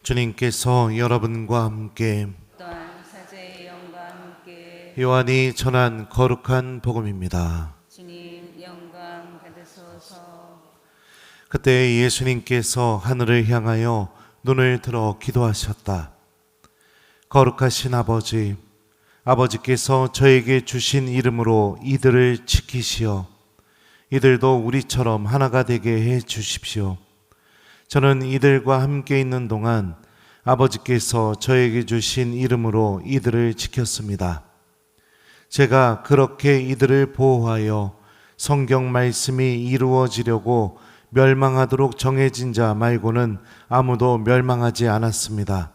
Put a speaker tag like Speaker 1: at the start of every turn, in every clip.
Speaker 1: 주님께서 여러분과 함께
Speaker 2: 또한 사제의 영과 함께
Speaker 1: 요한이 전한 거룩한 복음입니다.
Speaker 2: 주님 영광 받으소서.
Speaker 1: 그때 예수님께서 하늘을 향하여 눈을 들어 기도하셨다. 거룩하신 아버지, 아버지께서 저에게 주신 이름으로 이들을 지키시어 이들도 우리처럼 하나가 되게 해 주십시오. 저는 이들과 함께 있는 동안 아버지께서 저에게 주신 이름으로 이들을 지켰습니다. 제가 그렇게 이들을 보호하여 성경 말씀이 이루어지려고 멸망하도록 정해진 자 말고는 아무도 멸망하지 않았습니다.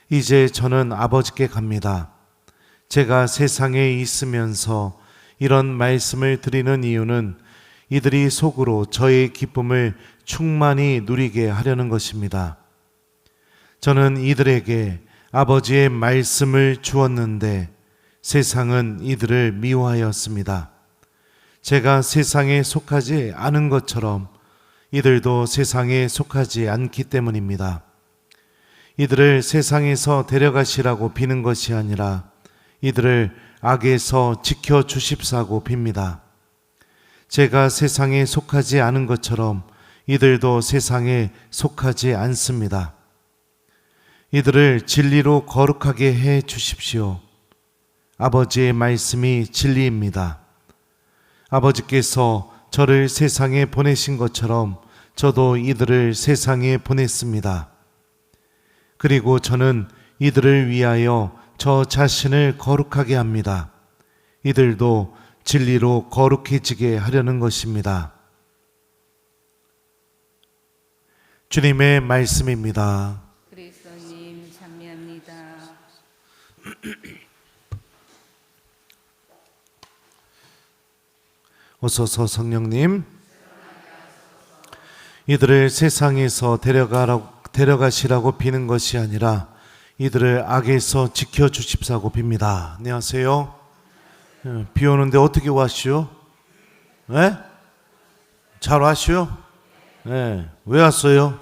Speaker 1: 이제 저는 아버지께 갑니다. 제가 세상에 있으면서 이런 말씀을 드리는 이유는 이들이 속으로 저의 기쁨을 충만히 누리게 하려는 것입니다. 저는 이들에게 아버지의 말씀을 주었는데 세상은 이들을 미워하였습니다. 제가 세상에 속하지 않은 것처럼 이들도 세상에 속하지 않기 때문입니다. 이들을 세상에서 데려가시라고 비는 것이 아니라 이들을 악에서 지켜주십사고 빕니다. 제가 세상에 속하지 않은 것처럼 이들도 세상에 속하지 않습니다. 이들을 진리로 거룩하게 해 주십시오. 아버지의 말씀이 진리입니다. 아버지께서 저를 세상에 보내신 것처럼 저도 이들을 세상에 보냈습니다. 그리고 저는 이들을 위하여 저 자신을 거룩하게 합니다. 이들도 진리로 거룩해지게 하려는 것입니다. 주님의 말씀입니다.
Speaker 2: 그리스도님 찬미합니다.
Speaker 1: 오소서 성령님, 이들을 세상에서 데려가시라고 비는 것이 아니라 이들을 악에서 지켜주십사고 빕니다. 안녕하세요. 비 오는데 어떻게 왔슈? 네? 잘 왔슈? 네. 왜 왔어요?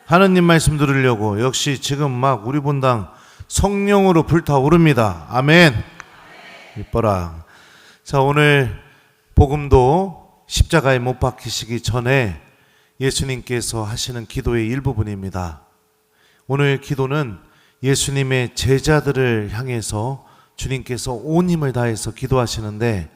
Speaker 1: 하느님 말씀 들으려고. 역시 지금 막 우리 본당 성령으로 불타오릅니다. 아멘. 이뻐라. 자, 오늘 복음도 십자가에 못 박히시기 전에 예수님께서 하시는 기도의 일부분입니다. 오늘 기도는 예수님의 제자들을 향해서 주님께서 온 힘을 다해서 기도하시는데,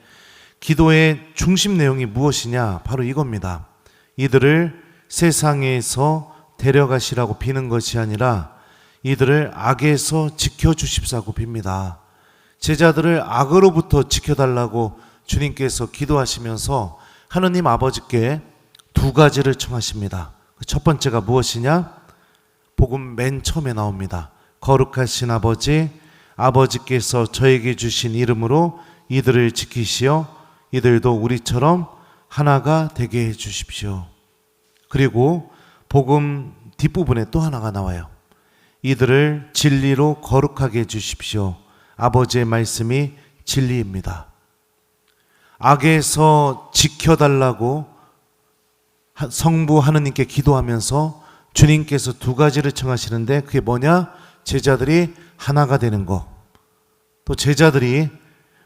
Speaker 1: 기도의 중심 내용이 무엇이냐? 바로 이겁니다. 이들을 세상에서 데려가시라고 비는 것이 아니라 이들을 악에서 지켜주십사고 빕니다. 제자들을 악으로부터 지켜달라고 주님께서 기도하시면서 하느님 아버지께 두 가지를 청하십니다. 첫 번째가 무엇이냐? 복음 맨 처음에 나옵니다. 거룩하신 아버지, 아버지께서 저에게 주신 이름으로 이들을 지키시어 이들도 우리처럼 하나가 되게 해 주십시오. 그리고 복음 뒷부분에 또 하나가 나와요. 이들을 진리로 거룩하게 해 주십시오. 아버지의 말씀이 진리입니다. 악에서 지켜달라고 성부 하느님께 기도하면서 주님께서 두 가지를 청하시는데, 그게 뭐냐? 제자들이 하나가 되는 거, 또 제자들이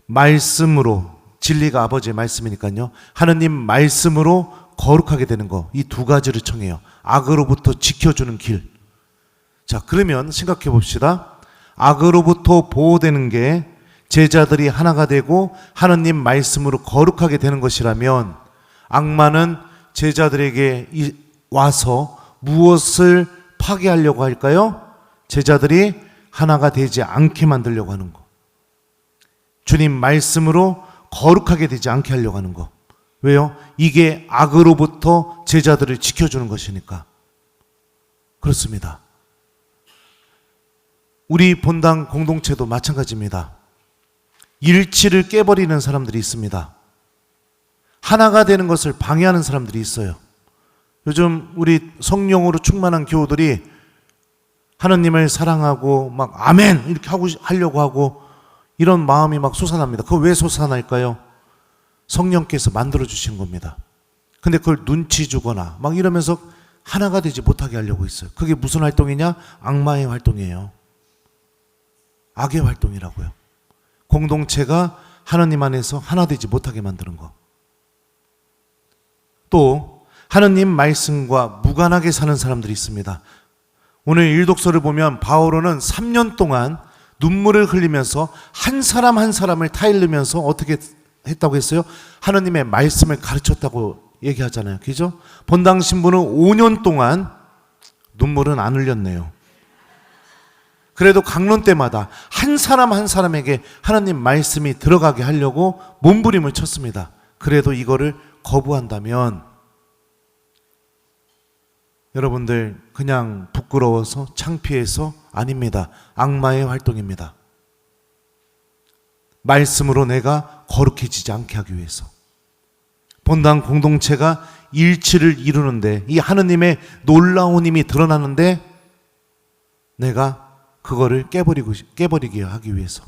Speaker 1: 말씀으로, 진리가 아버지의 말씀이니까요, 하느님 말씀으로 거룩하게 되는 거, 이 두 가지를 청해요. 악으로부터 지켜주는 길. 자, 그러면 생각해 봅시다. 악으로부터 보호되는 게 제자들이 하나가 되고 하느님 말씀으로 거룩하게 되는 것이라면, 악마는 제자들에게 와서 무엇을 파괴하려고 할까요? 제자들이 하나가 되지 않게 만들려고 하는 거. 주님 말씀으로 거룩하게 되지 않게 하려고 하는 거. 왜요? 이게 악으로부터 제자들을 지켜주는 것이니까. 그렇습니다. 우리 본당 공동체도 마찬가지입니다. 일치를 깨버리는 사람들이 있습니다. 하나가 되는 것을 방해하는 사람들이 있어요. 요즘 우리 성령으로 충만한 교우들이 하느님을 사랑하고 막 아멘 이렇게 하려고 하고 이런 마음이 막 솟아납니다. 그거 왜 솟아날까요? 성령께서 만들어 주신 겁니다. 근데 그걸 눈치 주거나 막 이러면서 하나가 되지 못하게 하려고 있어요. 그게 무슨 활동이냐? 악마의 활동이에요. 악의 활동이라고요. 공동체가 하나님 안에서 하나 되지 못하게 만드는 거. 또 하나님 말씀과 무관하게 사는 사람들이 있습니다. 오늘 일독서를 보면 바오로는 3년 동안 눈물을 흘리면서 한 사람 한 사람을 타일르면서 어떻게 했다고 했어요? 하나님의 말씀을 가르쳤다고 얘기하잖아요. 그죠? 본당 신부는 5년 동안 눈물은 안 흘렸네요. 그래도 강론 때마다 한 사람 한 사람에게 하나님 말씀이 들어가게 하려고 몸부림을 쳤습니다. 그래도 이거를 거부한다면 여러분들 그냥 부끄러워서 창피해서 아닙니다. 악마의 활동입니다. 말씀으로 내가 거룩해지지 않게 하기 위해서. 본당 공동체가 일치를 이루는데 이 하느님의 놀라운 힘이 드러나는데 내가 그거를 깨버리게 하기 위해서.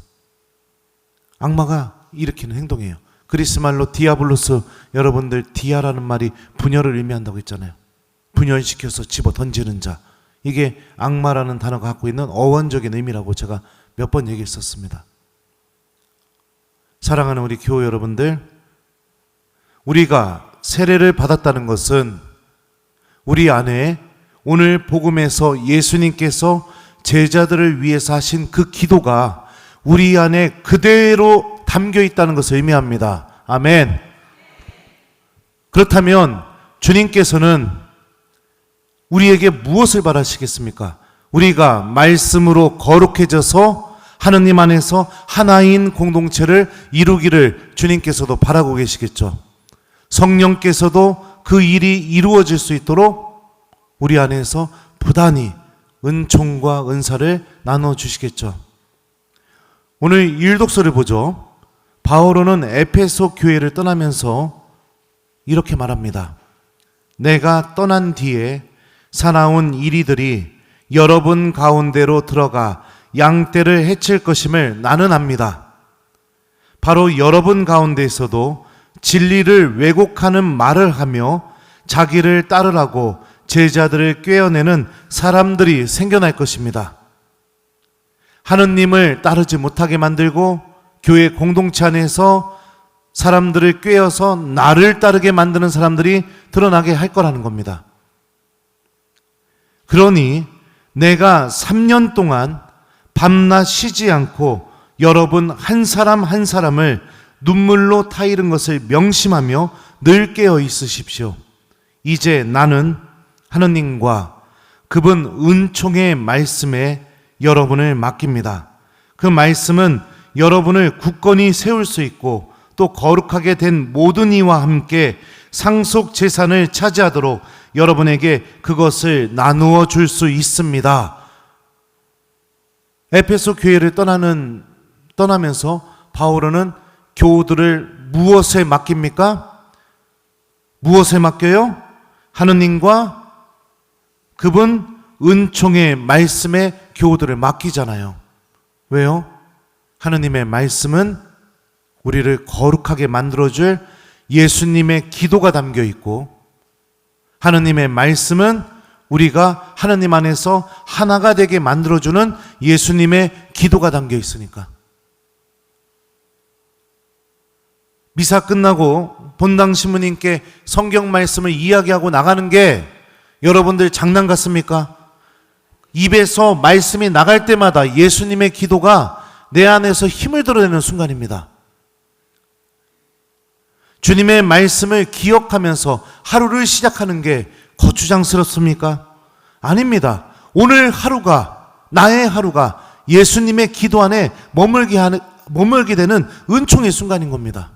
Speaker 1: 악마가 일으키는 행동이에요. 그리스 말로 디아블로스, 여러분들 디아라는 말이 분열을 의미한다고 했잖아요. 분열시켜서 집어 던지는 자. 이게 악마라는 단어가 갖고 있는 어원적인 의미라고 제가 몇 번 얘기했었습니다. 사랑하는 우리 교우 여러분들, 우리가 세례를 받았다는 것은 우리 안에 오늘 복음에서 예수님께서 제자들을 위해서 하신 그 기도가 우리 안에 그대로 담겨 있다는 것을 의미합니다. 아멘. 그렇다면 주님께서는 우리에게 무엇을 바라시겠습니까? 우리가 말씀으로 거룩해져서 하느님 안에서 하나인 공동체를 이루기를 주님께서도 바라고 계시겠죠. 성령께서도 그 일이 이루어질 수 있도록 우리 안에서 부단히 은총과 은사를 나눠주시겠죠. 오늘 일독서를 보죠. 바오로는 에페소 교회를 떠나면서 이렇게 말합니다. 내가 떠난 뒤에 사나운 이리들이 여러분 가운데로 들어가 양떼를 해칠 것임을 나는 압니다. 바로 여러분 가운데에서도 진리를 왜곡하는 말을 하며 자기를 따르라고 제자들을 꿰어내는 사람들이 생겨날 것입니다. 하느님을 따르지 못하게 만들고 교회 공동체 안에서 사람들을 꿰어서 나를 따르게 만드는 사람들이 드러나게 할 거라는 겁니다. 그러니 내가 3년 동안 밤낮 쉬지 않고 여러분 한 사람 한 사람을 눈물로 타이른 것을 명심하며 늘 깨어 있으십시오. 이제 나는 하느님과 그분 은총의 말씀에 여러분을 맡깁니다. 그 말씀은 여러분을 굳건히 세울 수 있고 또 거룩하게 된 모든 이와 함께 상속 재산을 차지하도록 여러분에게 그것을 나누어 줄 수 있습니다. 에페소 교회를 떠나면서 바오로는 교우들을 무엇에 맡깁니까? 무엇에 맡겨요? 하느님과 그분 은총의 말씀에 교우들을 맡기잖아요. 왜요? 하느님의 말씀은 우리를 거룩하게 만들어줄 예수님의 기도가 담겨 있고 하느님의 말씀은 우리가 하느님 안에서 하나가 되게 만들어주는 예수님의 기도가 담겨 있으니까. 미사 끝나고 본당 신부님께 성경 말씀을 이야기하고 나가는 게 여러분들 장난 같습니까? 입에서 말씀이 나갈 때마다 예수님의 기도가 내 안에서 힘을 드러내는 순간입니다. 주님의 말씀을 기억하면서 하루를 시작하는 게 거추장스럽습니까? 아닙니다. 오늘 하루가, 나의 하루가 예수님의 기도 안에 머물게 되는 은총의 순간인 겁니다.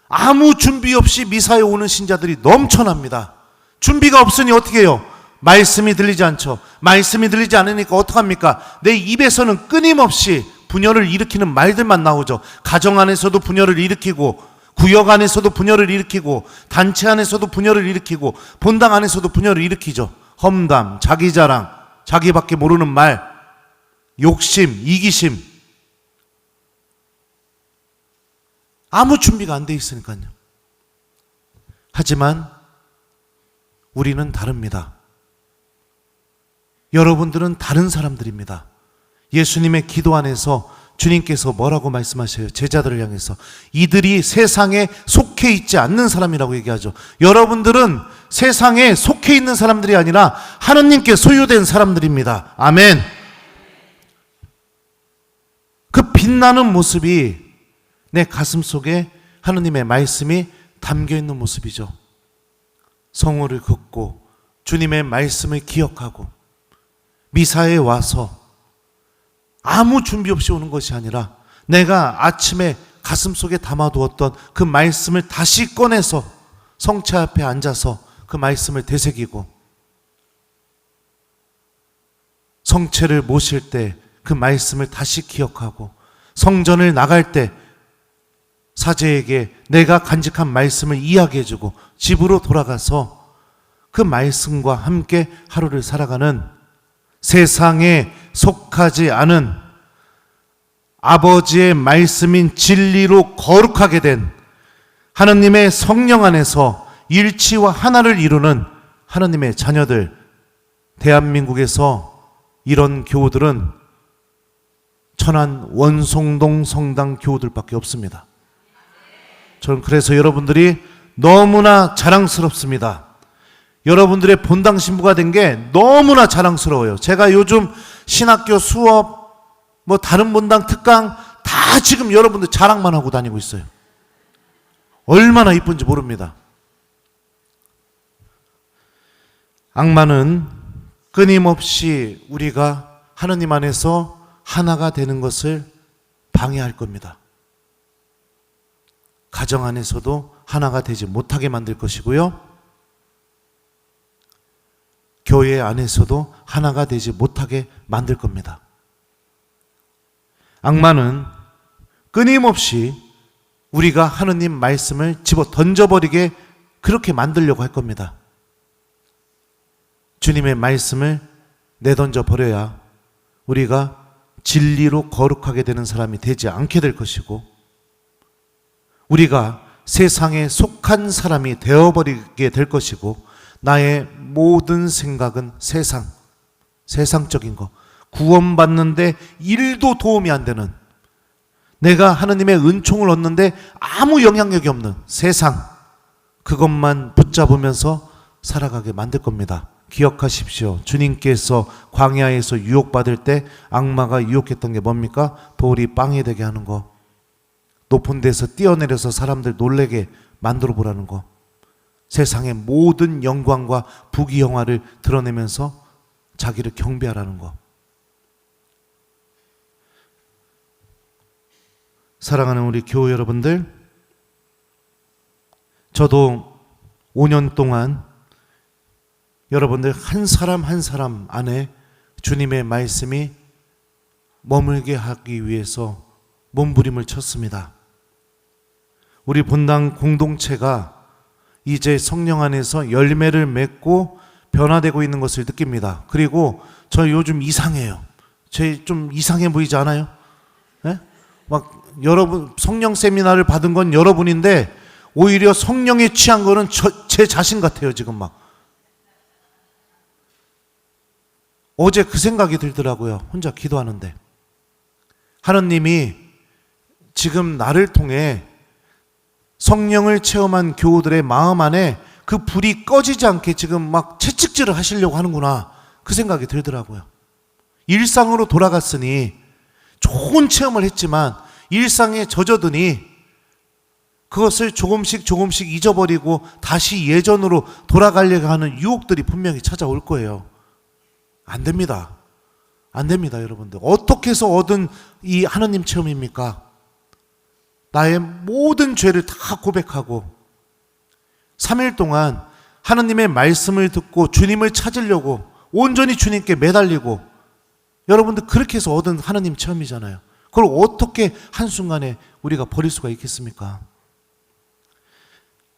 Speaker 1: 아무 준비 없이 미사에 오는 신자들이 넘쳐납니다. 준비가 없으니 어떻게 해요? 말씀이 들리지 않죠. 말씀이 들리지 않으니까 어떡합니까? 내 입에서는 끊임없이 분열을 일으키는 말들만 나오죠. 가정 안에서도 분열을 일으키고 구역 안에서도 분열을 일으키고 단체 안에서도 분열을 일으키고 본당 안에서도 분열을 일으키죠. 험담, 자기자랑, 자기밖에 모르는 말, 욕심, 이기심. 아무 준비가 안 돼 있으니까요. 하지만 우리는 다릅니다. 여러분들은 다른 사람들입니다. 예수님의 기도 안에서 주님께서 뭐라고 말씀하셔요? 제자들을 향해서 이들이 세상에 속해 있지 않는 사람이라고 얘기하죠. 여러분들은 세상에 속해 있는 사람들이 아니라 하느님께 소유된 사람들입니다. 아멘. 그 빛나는 모습이 내 가슴 속에 하느님의 말씀이 담겨 있는 모습이죠. 성호를 긋고 주님의 말씀을 기억하고 미사에 와서 아무 준비 없이 오는 것이 아니라 내가 아침에 가슴 속에 담아두었던 그 말씀을 다시 꺼내서 성체 앞에 앉아서 그 말씀을 되새기고 성체를 모실 때 그 말씀을 다시 기억하고 성전을 나갈 때 사제에게 내가 간직한 말씀을 이야기해주고 집으로 돌아가서 그 말씀과 함께 하루를 살아가는 세상에 속하지 않은 아버지의 말씀인 진리로 거룩하게 된 하느님의 성령 안에서 일치와 하나를 이루는 하느님의 자녀들, 대한민국에서 이런 교우들은 천안 원송동 성당 교우들밖에 없습니다. 저는 그래서 여러분들이 너무나 자랑스럽습니다. 여러분들의 본당 신부가 된 게 너무나 자랑스러워요. 제가 요즘 신학교 수업, 뭐 다른 본당 특강 다 지금 여러분들 자랑만 하고 다니고 있어요. 얼마나 이쁜지 모릅니다. 악마는 끊임없이 우리가 하느님 안에서 하나가 되는 것을 방해할 겁니다. 가정 안에서도 하나가 되지 못하게 만들 것이고요. 교회 안에서도 하나가 되지 못하게 만들 겁니다. 악마는 끊임없이 우리가 하느님 말씀을 집어 던져버리게 그렇게 만들려고 할 겁니다. 주님의 말씀을 내던져 버려야 우리가 진리로 거룩하게 되는 사람이 되지 않게 될 것이고 우리가 세상에 속한 사람이 되어버리게 될 것이고 나의 모든 생각은 세상적인 거, 구원받는데 1도 도움이 안 되는, 내가 하느님의 은총을 얻는데 아무 영향력이 없는 세상, 그것만 붙잡으면서 살아가게 만들 겁니다. 기억하십시오. 주님께서 광야에서 유혹받을 때 악마가 유혹했던 게 뭡니까? 돌이 빵이 되게 하는 거, 높은 데서 뛰어내려서 사람들 놀래게 만들어 보라는 거, 세상의 모든 영광과 부귀영화를 드러내면서 자기를 경배하라는 거. 사랑하는 우리 교우 여러분들, 저도 5년 동안 여러분들 한 사람 한 사람 안에 주님의 말씀이 머물게 하기 위해서 몸부림을 쳤습니다. 우리 본당 공동체가 이제 성령 안에서 열매를 맺고 변화되고 있는 것을 느낍니다. 그리고 저 요즘 이상해요. 제 좀 이상해 보이지 않아요? 네? 막 여러분 성령 세미나를 받은 건 여러분인데 오히려 성령에 취한 거는 제 자신 같아요. 지금 막 어제 그 생각이 들더라고요. 혼자 기도하는데 하느님이 지금 나를 통해 성령을 체험한 교우들의 마음 안에 그 불이 꺼지지 않게 지금 막 채찍질을 하시려고 하는구나, 그 생각이 들더라고요. 일상으로 돌아갔으니 좋은 체험을 했지만 일상에 젖어드니 그것을 조금씩 잊어버리고 다시 예전으로 돌아가려고 하는 유혹들이 분명히 찾아올 거예요. 안 됩니다. 안 됩니다, 여러분들. 어떻게 해서 얻은 이 하느님 체험입니까? 나의 모든 죄를 다 고백하고 3일 동안 하느님의 말씀을 듣고 주님을 찾으려고 온전히 주님께 매달리고, 여러분들 그렇게 해서 얻은 하느님 체험이잖아요. 그걸 어떻게 한순간에 우리가 버릴 수가 있겠습니까?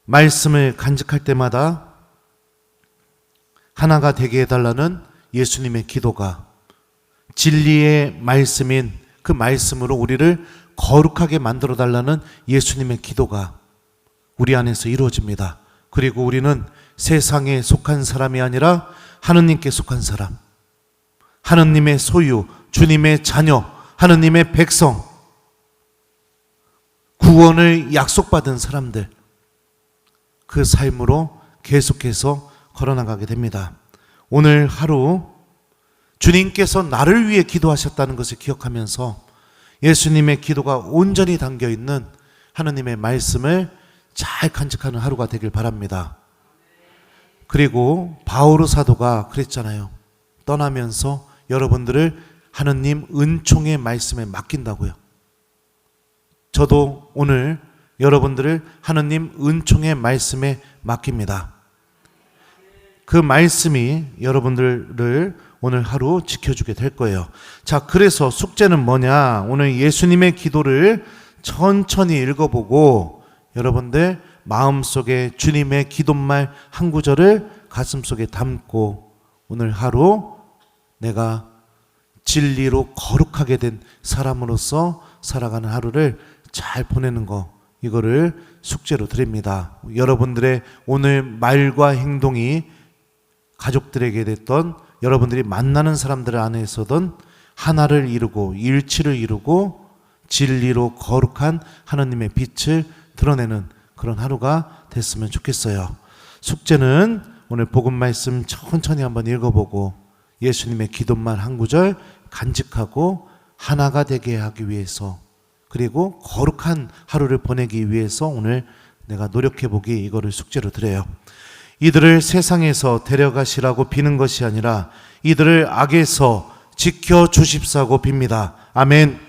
Speaker 1: 말씀을 간직할 때마다 하나가 되게 해달라는 예수님의 기도가 진리의 말씀인 그 말씀으로 우리를 거룩하게 만들어 달라는 예수님의 기도가 우리 안에서 이루어집니다. 그리고 우리는 세상에 속한 사람이 아니라 하느님께 속한 사람, 하느님의 소유, 주님의 자녀, 하느님의 백성, 구원을 약속받은 사람들, 그 삶으로 계속해서 걸어나가게 됩니다. 오늘 하루 주님께서 나를 위해 기도하셨다는 것을 기억하면서 예수님의 기도가 온전히 담겨있는 하느님의 말씀을 잘 간직하는 하루가 되길 바랍니다. 그리고 바오로 사도가 그랬잖아요. 떠나면서 여러분들을 하느님 은총의 말씀에 맡긴다고요. 저도 오늘 여러분들을 하느님 은총의 말씀에 맡깁니다. 그 말씀이 여러분들을 오늘 하루 지켜주게 될 거예요. 자, 그래서 숙제는 뭐냐? 오늘 예수님의 기도를 천천히 읽어보고 여러분들 마음속에 주님의 기도말 한 구절을 가슴속에 담고 오늘 하루 내가 진리로 거룩하게 된 사람으로서 살아가는 하루를 잘 보내는 거, 이거를 숙제로 드립니다. 여러분들의 오늘 말과 행동이 가족들에게 됐던, 여러분들이 만나는 사람들 안에서든 하나를 이루고 일치를 이루고 진리로 거룩한 하나님의 빛을 드러내는 그런 하루가 됐으면 좋겠어요. 숙제는 오늘 복음 말씀 천천히 한번 읽어보고 예수님의 기도말 한 구절 간직하고 하나가 되게 하기 위해서, 그리고 거룩한 하루를 보내기 위해서 오늘 내가 노력해보기, 이거를 숙제로 드려요. 이들을 세상에서 데려가시라고 비는 것이 아니라 이들을 악에서 지켜주십사고 빕니다. 아멘.